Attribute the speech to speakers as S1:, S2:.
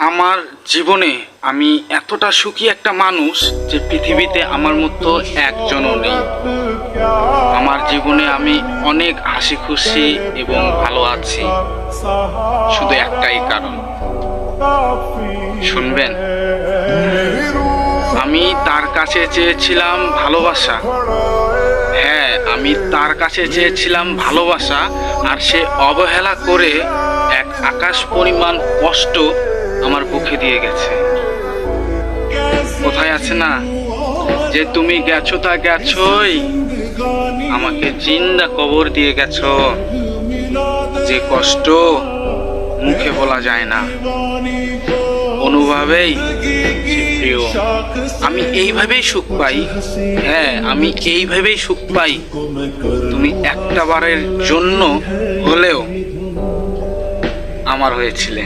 S1: আমার জীবনে আমি এতটা সুখী একটা মানুষ যে পৃথিবীতে আমার মতো একজনও নেই। আমার জীবনে আমি অনেক হাসি খুশি এবং ভালো আছি, শুধু একটাই কারণ। শুনবেন, আমি তার কাছে চেয়েছিলাম ভালোবাসা। হ্যাঁ, আমি তার কাছে চেয়েছিলাম ভালোবাসা, আর সে অবহেলা করে এক আকাশ পরিমাণ কষ্ট আমার বুকে দিয়ে গেছে। কোথায় আছে না যে তুমি গেছো তা গেছোই, আমাকে জিন্দা কবর দিয়ে গেছো। যে কষ্ট মুখে বলা যায় না, অনুভবেই প্রিয়। আমি এইভাবেই সুখ পাই। হ্যাঁ, আমি এইভাবেই সুখ পাই। তুমি একটা বারের জন্য হলেও আমার হয়েছিলে।